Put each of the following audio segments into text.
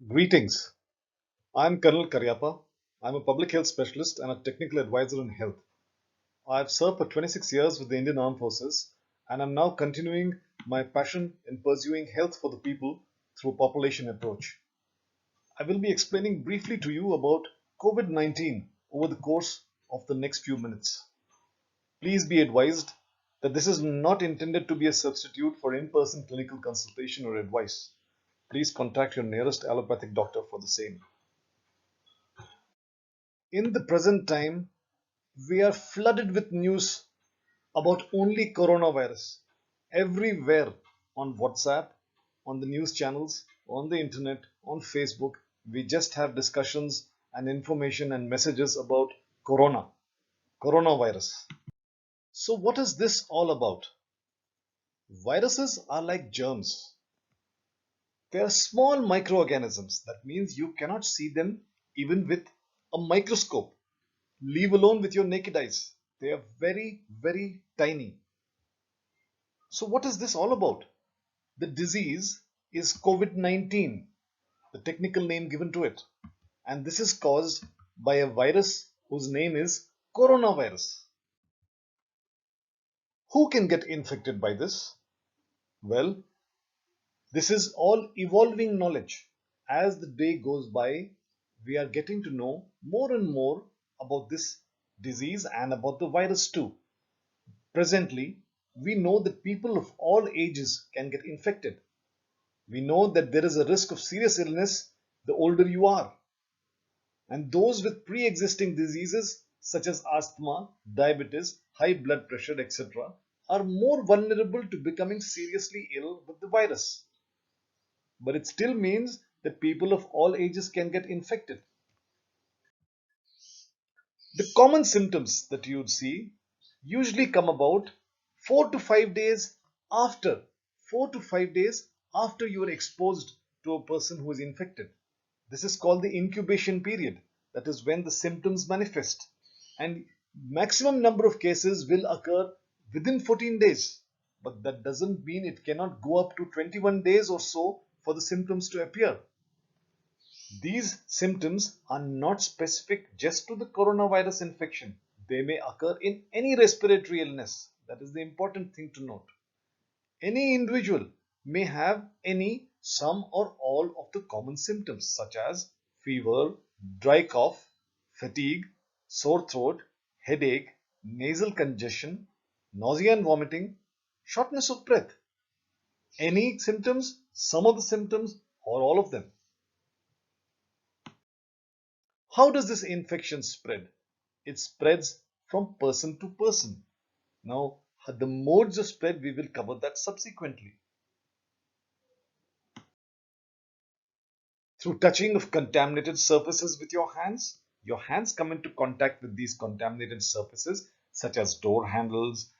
Greetings. I'm Colonel Karyappa. I'm a public health specialist and a technical advisor in health. I've served for 26 years with the Indian Armed Forces and I'm now continuing my passion in pursuing health for the people through a population approach. I will be explaining briefly to you about COVID-19 over the course of the next few minutes. Please be advised that this is not intended to be a substitute for in-person clinical consultation or advice. Please contact your nearest allopathic doctor for the same. In the present time, we are flooded with news about only coronavirus. Everywhere on WhatsApp, on the news channels, on the internet, on Facebook, we just have discussions and information and messages about coronavirus. So what is this all about? Viruses are like germs. They are small microorganisms. That means you cannot see them even with a microscope, leave alone with your naked eyes. They are very, very tiny. So what is this all about? The disease is COVID-19, the technical name given to it. And this is caused by a virus whose name is coronavirus. Who can get infected by this? Well, this is all evolving knowledge. As the day goes by, we are getting to know more and more about this disease and about the virus too. Presently, we know that people of all ages can get infected. We know that there is a risk of serious illness the older you are. And those with pre-existing diseases such as asthma, diabetes, high blood pressure, etc., are more vulnerable to becoming seriously ill with the virus. But it still means that people of all ages can get infected. The common symptoms that you would see usually come about 4 to 5 days after 4 to 5 days after you are exposed to a person who is infected. This is called the incubation period. That is when the symptoms manifest. And maximum number of cases will occur within 14 days. But that doesn't mean it cannot go up to 21 days or so for the symptoms to appear. These symptoms are not specific just to the coronavirus infection. They may occur in any respiratory illness. That is the important thing to note. Any individual may have any, some or all of the common symptoms such as fever, dry cough, fatigue, sore throat, headache, nasal congestion, nausea and vomiting, shortness of breath. Any symptoms, some of the symptoms or all of them. How does this infection spread? It spreads from person to person. Now, the modes of spread, we will cover that subsequently. Through touching of contaminated surfaces with your hands come into contact with these contaminated surfaces such as door handles,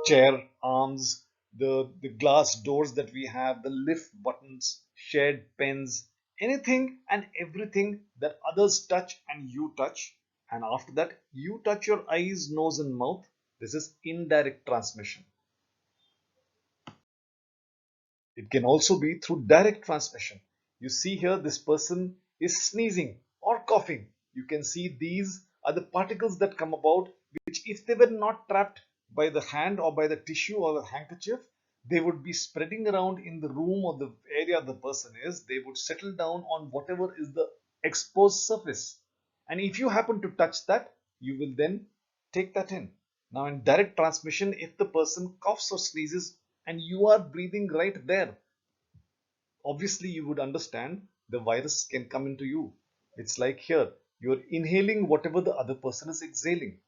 chair arms, the glass doors that we have, the lift buttons, shared pens, anything and everything that others touch and you touch. And after that, you touch your eyes, nose and mouth. This is indirect transmission. It can also be through direct transmission. You see here this person is sneezing or coughing. You can see these are the particles that come about which if they were not trapped by the hand or by the tissue or the handkerchief, they would be spreading around in the room or the area the person is. They would settle down on whatever is the exposed surface. And if you happen to touch that, you will then take that in. Now in direct transmission, if the person coughs or sneezes and you are breathing right there, obviously you would understand the virus can come into you. It's like here, you're inhaling whatever the other person is exhaling.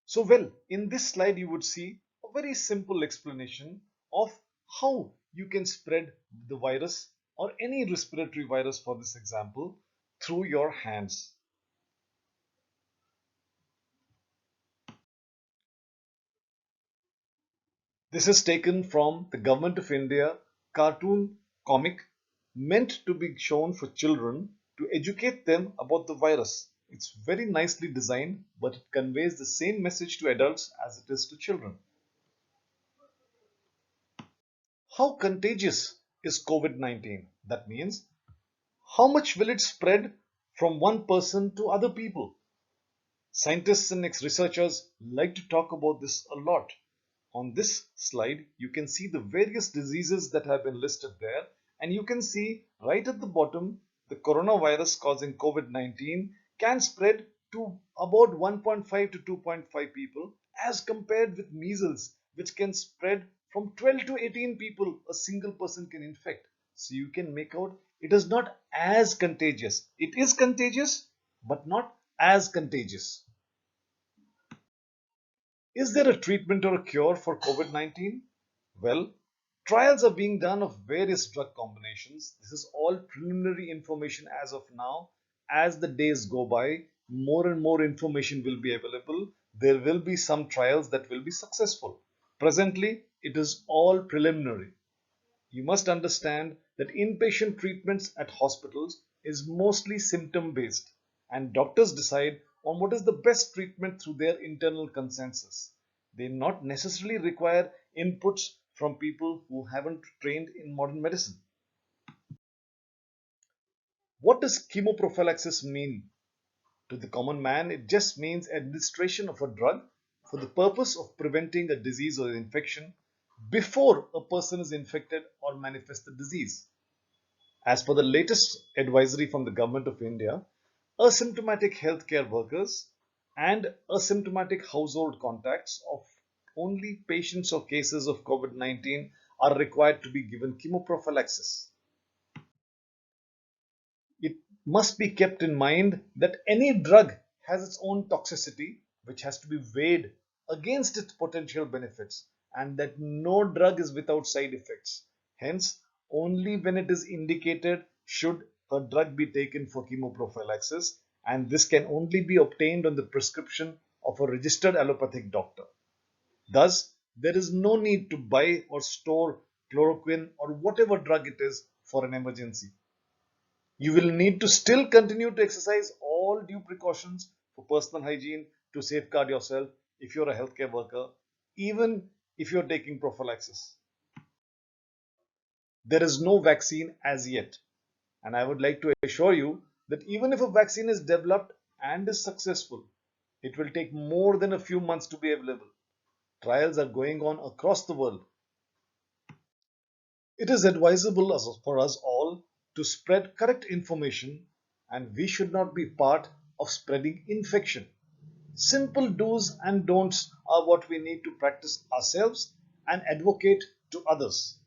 So well, in this slide you would see a very simple explanation of how you can spread the virus or any respiratory virus for this example through your hands. This is taken from the Government of India cartoon comic meant to be shown for children to educate them about the virus. It's very nicely designed, but it conveys the same message to adults as it is to children. How contagious is COVID-19? That means how much will it spread from one person to other people? Scientists and researchers like to talk about this a lot. On this slide, you can see the various diseases that have been listed there, and you can see right at the bottom the coronavirus causing COVID-19 can spread to about 1.5 to 2.5 people, as compared with measles, which can spread from 12 to 18 people a single person can infect. So you can make out it is not as contagious. It is contagious, but not as contagious. Is there a treatment or a cure for COVID-19? Well, trials are being done of various drug combinations. This is all preliminary information as of now. As the days go by, more and more information will be available. There will be some trials that will be successful. Presently, it is all preliminary. You must understand that inpatient treatments at hospitals is mostly symptom based, and doctors decide on what is the best treatment through their internal consensus. They not necessarily require inputs from people who haven't trained in modern medicine. What does chemoprophylaxis mean? To the common man, it just means administration of a drug for the purpose of preventing a disease or infection before a person is infected or manifests the disease. As per the latest advisory from the Government of India, asymptomatic healthcare workers and asymptomatic household contacts of only patients or cases of COVID-19 are required to be given chemoprophylaxis. It must be kept in mind that any drug has its own toxicity, which has to be weighed against its potential benefits, and that no drug is without side effects. Hence, only when it is indicated should a drug be taken for chemoprophylaxis, and this can only be obtained on the prescription of a registered allopathic doctor. Thus, there is no need to buy or store chloroquine or whatever drug it is for an emergency. You will need to still continue to exercise all due precautions for personal hygiene to safeguard yourself if you're a healthcare worker, even if you're taking prophylaxis. There is no vaccine as yet, and I would like to assure you that even if a vaccine is developed and is successful, it will take more than a few months to be available. Trials are going on across the world. It is advisable for us all to spread correct information, and we should not be part of spreading infection. Simple do's and don'ts are what we need to practice ourselves and advocate to others.